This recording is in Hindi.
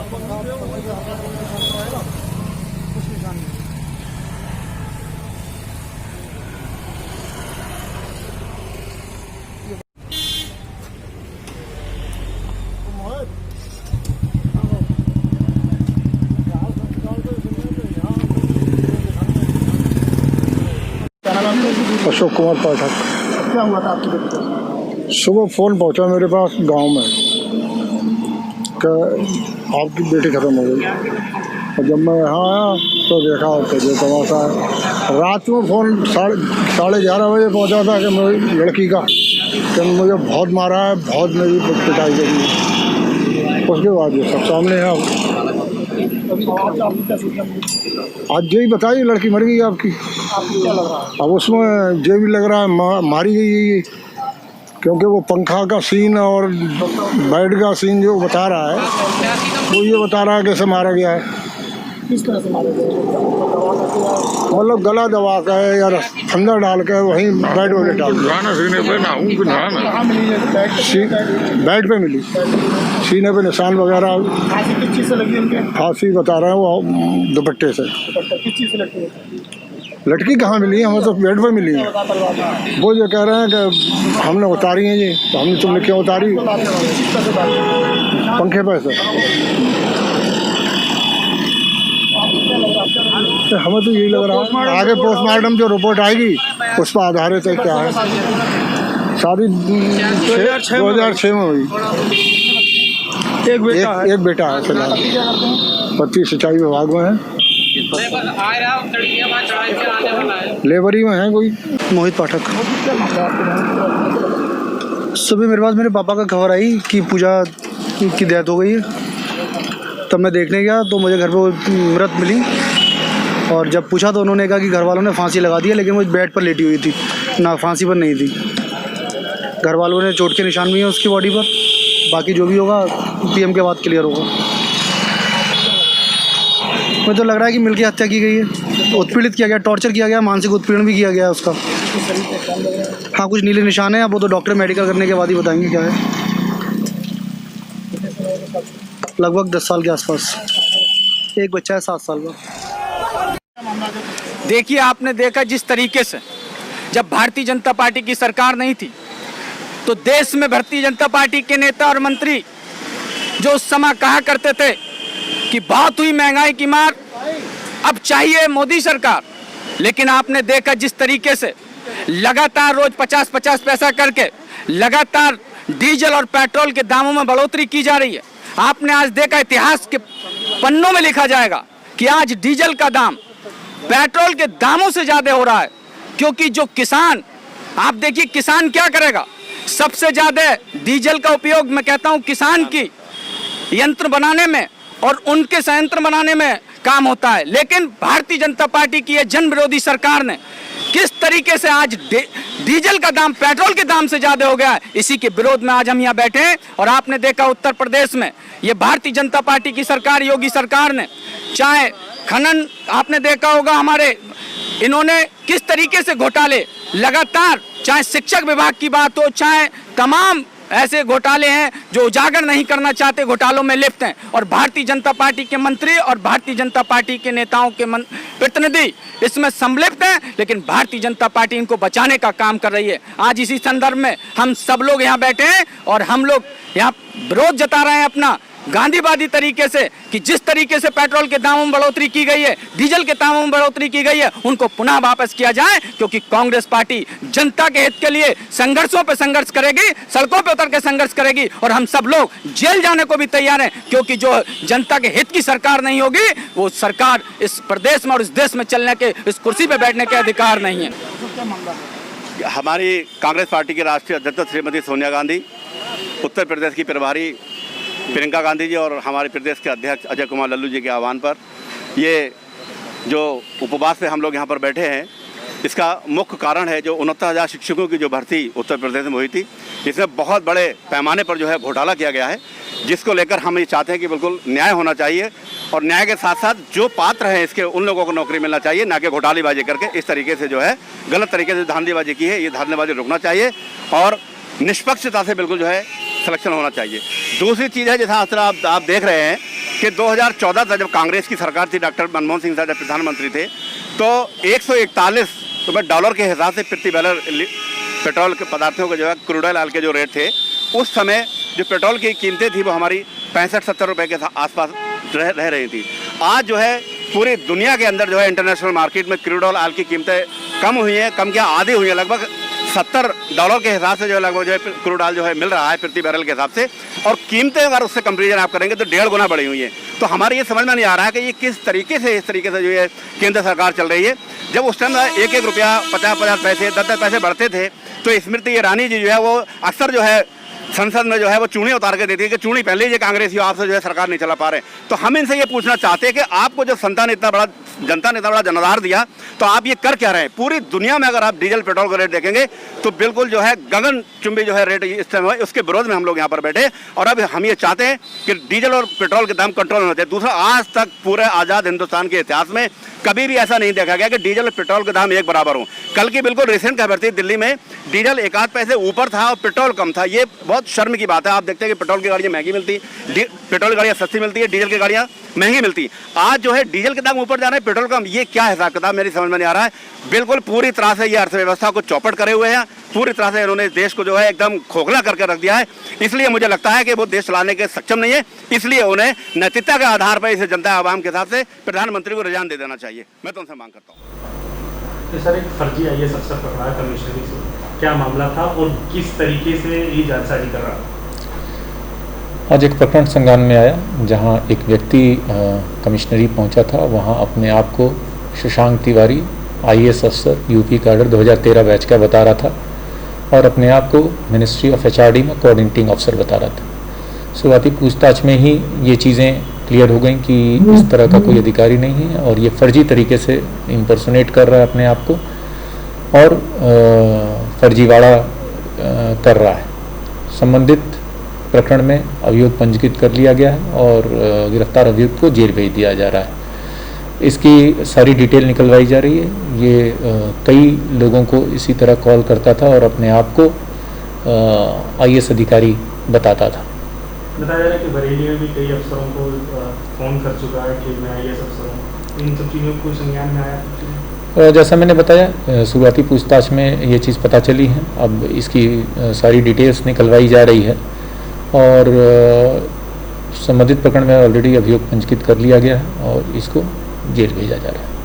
अशोक कुमार पाठक। क्या हुआ था आपकी बेटी को? सुबह फ़ोन पहुंचा मेरे पास गांव में कि आपकी बेटी ख़त्म हो गई। और जब मैं यहाँ आया तो देखा तो ये तमाशा है। रात में फ़ोन 11:30 बजे पहुंचा था कि मेरी लड़की का कि मुझे बहुत मारा है, बहुत मेरी पिटाई करी है। उसके बाद ये सब सामने है। आज यही बताइए, लड़की मर गई आपकी। आपको क्या लग रहा है? अब उसमें ये भी लग रहा है मारी गई है ये, क्योंकि वो पंखा का सीन और बेड का सीन जो बता रहा है वो ये बता रहा है कैसे मारा गया है। किस तरह से मारे गए? मतलब गला दबा के या अंदर डाल के वहीं बेड में डाल दिया। कहाँ मिली है? बेड पे मिली, सीने पे निशान वगैरह। फांसी किस चीज़ से लगी उनके? फांसी बता रहे हैं वो दुपट्टे से। किस चीज़ से लगी है? लड़की कहाँ मिली है? हमें तो बेड पे मिली है। वो ये कह रहे हैं कि हमने उतारी है ये, तो हमने तुमने क्यों उतारी? पंखे पे से। हमें तो यही लग रहा है आगे पोस्टमार्टम जो रिपोर्ट आएगी उस पर आधारित है क्या है। शादी 2006 में हुई। एक बेटा है फिलहाल। पति सिंचाई विभाग में है, लेबरी में है कोई। मोहित पाठक। सुबह मेरे पास मेरे पापा का खबर आई कि पूजा की डेथ हो गई है। तब मैं देखने गया तो मुझे घर पे मृत मिली, और जब पूछा तो उन्होंने कहा कि घर वालों ने फांसी लगा दी है, लेकिन वो बेड पर लेटी हुई थी, ना फांसी पर नहीं थी। घर वालों ने चोट के निशान भी हैं उसकी बॉडी पर। बाकी जो भी होगा पीएम के बाद क्लियर होगा। मुझे तो लग रहा है कि मिलकर हत्या की गई है, उत्पीड़ित किया गया, टॉर्चर किया गया, मानसिक उत्पीड़न भी किया गया है उसका। हाँ, कुछ नीले निशान है, अब वो तो डॉक्टर मेडिकल करने के बाद ही बताएंगे क्या है। लगभग 10 साल के आसपास। एक बच्चा है 7 साल का। देखिए, आपने देखा जिस तरीके से जब भारतीय जनता पार्टी की सरकार नहीं थी तो देश में भारतीय जनता पार्टी के नेता और मंत्री जो उस समय कहा करते थे कि बहुत हुई महंगाई की मार, अब चाहिए मोदी सरकार। लेकिन आपने देखा जिस तरीके से लगातार रोज 50-50 पैसा करके लगातार डीजल और पेट्रोल के दामों में बढ़ोतरी की जा रही है। आपने आज देखा, इतिहास के पन्नों में लिखा जाएगा कि आज डीजल का दाम पेट्रोल के दामों से ज्यादा हो रहा है। क्योंकि जो किसान, आप देखिए किसान क्या करेगा, सबसे ज्यादा डीजल का उपयोग मैं कहता हूं किसान की यंत्र बनाने में और उनके संयंत्र बनाने में काम होता है। लेकिन भारतीय जनता पार्टी की यह जन विरोधी सरकार ने किस तरीके से आज डीजल का दाम पेट्रोल के दाम से ज्यादा हो गया है, इसी के विरोध में आज हम यहाँ बैठे हैं। और आपने देखा उत्तर प्रदेश में ये भारतीय जनता पार्टी की सरकार, योगी सरकार ने, चाहे खनन आपने देखा होगा हमारे, इन्होंने किस तरीके से घोटाले लगातार, चाहे शिक्षक विभाग की बात हो, चाहे तमाम ऐसे घोटाले हैं जो उजागर नहीं करना चाहते, घोटालों में लिप्त हैं। और भारतीय जनता पार्टी के मंत्री और भारतीय जनता पार्टी के नेताओं के प्रतिनिधि इसमें संलिप्त हैं, लेकिन भारतीय जनता पार्टी इनको बचाने का काम कर रही है। आज इसी संदर्भ में हम सब लोग यहाँ बैठे हैं और हम लोग यहाँ विरोध जता रहे हैं अपना गांधीवादी तरीके से कि जिस तरीके से पेट्रोल के दामों में बढ़ोतरी की गई है, डीजल के दामों में बढ़ोतरी की गई है, उनको पुनः वापस किया जाए। क्योंकि कांग्रेस पार्टी जनता के हित के लिए संघर्षों पे संघर्ष करेगी, सड़कों पे उतर के संघर्ष करेगी, और हम सब लोग जेल जाने को भी तैयार हैं। क्योंकि जो जनता के हित की सरकार नहीं होगी, वो सरकार इस प्रदेश में और इस देश में चलने के, इस कुर्सी पे बैठने के अधिकार नहीं है। हमारी कांग्रेस पार्टी की राष्ट्रीय अध्यक्ष श्रीमती सोनिया गांधी, उत्तर प्रदेश की प्रभारी प्रियंका गांधी जी और हमारे प्रदेश के अध्यक्ष अजय कुमार लल्लू जी के आह्वान पर ये जो उपवास पे हम लोग यहाँ पर बैठे हैं, इसका मुख्य कारण है जो 69,000 शिक्षकों की जो भर्ती उत्तर प्रदेश में हुई थी, इसमें बहुत बड़े पैमाने पर जो है घोटाला किया गया है, जिसको लेकर हम ये चाहते हैं कि बिल्कुल न्याय होना चाहिए। और न्याय के साथ साथ जो पात्र हैं इसके, उन लोगों को नौकरी मिलना चाहिए, ना कि घोटालेबाजी करके इस तरीके से जो है गलत तरीके से धांधलीबाजी की है, ये धांधलीबाजी रुकना चाहिए और निष्पक्षता से बिल्कुल जो है सिलेक्शन होना चाहिए। दूसरी चीज़ है, जैसा आप देख रहे हैं कि 2014 तक जब कांग्रेस की सरकार थी, डॉक्टर मनमोहन सिंह साहब जब प्रधानमंत्री थे, तो 141 रुपये डॉलर के हिसाब से प्रति बैरल पेट्रोल के पदार्थों के जो है क्रूड ऑयल के जो रेट थे, उस समय जो पेट्रोल की कीमतें थी वो हमारी 65-70 रुपये के आसपास रह रही थी। आज जो है पूरी दुनिया के अंदर जो है इंटरनेशनल मार्केट में क्रूड ऑयल की कीमतें कम हुई हैं, कम क्या आधी हुई हैं, लगभग $70 के हिसाब से जो है लगभग जो है क्रूड ऑयल जो है मिल रहा है प्रति बैरल के हिसाब से, और कीमतें अगर उससे कंपेरिजन आप करेंगे तो 1.5 गुना बढ़ी हुई है। तो हमारे ये समझ में नहीं आ रहा है कि ये किस तरीके से, इस तरीके से जो है केंद्र सरकार चल रही है। जब उस टाइम 1-1 रुपया 50-50 पैसे 10-10 पैसे बढ़ते थे, तो स्मृति ईरानी जी जो है वो अक्सर जो है संसद में जो है वो चूड़ी उतार के देती है कि चूड़ी पहले ही कांग्रेस आपसे जो है सरकार नहीं चला पा रहे। तो हम इनसे ये पूछना चाहते हैं कि आपको जब जनता ने इतना बड़ा जनाधार दिया, तो आप ये कर क्या रहे हैं? पूरी दुनिया में अगर आप डीजल पेट्रोल का रेट देखेंगे तो बिल्कुल जो है गगनचुंबी जो है रेट इस टाइम है, उसके विरोध में हम लोग यहाँ पर बैठे। और अब हम ये चाहते हैं कि डीजल और पेट्रोल के दाम कंट्रोल होने चाहिए। दूसरा, आज तक पूरे आज़ाद हिंदुस्तान के इतिहास में कभी भी ऐसा नहीं देखा गया कि डीजल और पेट्रोल के दाम एक बराबर हों। कल की बिल्कुल रिसेंट खबर थी, दिल्ली में डीजल 1-8 पैसे ऊपर था और पेट्रोल कम था। ये बहुत शर्म की बात है। आप देखते हैं कि पेट्रोल की गाड़ियाँ महंगी मिलती, पेट्रोल की गाड़ियाँ सस्ती मिलती है, डीजल की गाड़ियाँ महंगी मिलती। आज जो है डीजल के दाम ऊपर जा रहे हैं, पेट्रोल कम। ये क्या हिसाब किताब मेरी समझ में नहीं आ रहा है। बिल्कुल पूरी तरह से ये अर्थव्यवस्था को चौपट करे हुए हैं, पूरी तरह से इन्होंने देश को जो है एकदम खोखला करके रख दिया है। इसलिए मुझे लगता है कि वो देश चलाने के सक्षम नहीं है, इसलिए उन्हें नैतिकता के आधार पर इसे जनता आवाम के हिसाब से प्रधानमंत्री को रिजाइन दे देना चाहिए। मैं तो उनसे मांग करता हूँ। तो सर, एक फर्जी IAS अफसर पकड़ा है कमिश्नरी से, क्या मामला था और किस तरीके से ये जालसाजी कर रहा था? आज एक प्रकरण संज्ञान में आया जहां एक व्यक्ति कमिश्नरी पहुंचा था। वहां अपने आप को शशांक तिवारी IAS अफसर यूपी कैडर 2013 बैच का बता रहा था और अपने आप को मिनिस्ट्री ऑफ HRD में कोऑर्डिनेटिंग अफसर बता रहा था। शुरुआती पूछताछ में ही ये चीज़ें क्लियर हो गई कि इस तरह का कोई अधिकारी नहीं है और ये फर्जी तरीके से इम्पर्सोनेट कर रहा है अपने आप को और फर्जीवाड़ा कर रहा है। संबंधित प्रकरण में अभियोग पंजीकृत कर लिया गया है और गिरफ्तार अभियुक्त को जेल भेज दिया जा रहा है। इसकी सारी डिटेल निकलवाई जा रही है। ये कई लोगों को इसी तरह कॉल करता था और अपने आप को IAS अधिकारी बताता था। बताया जा रहा है कि बरेली में भी कई अफसरों को फ़ोन कर चुका है कि मैं IAS अफसर हूँ। इन सब चीज़ों को संज्ञान में आया? जैसा मैंने बताया, शुरुआती पूछताछ में ये चीज़ पता चली है। अब इसकी सारी डिटेल्स निकलवाई जा रही है और संबंधित प्रकरण में ऑलरेडी अभियोग पंजीकृत कर लिया गया है और इसको जेल भेजा जा रहा है।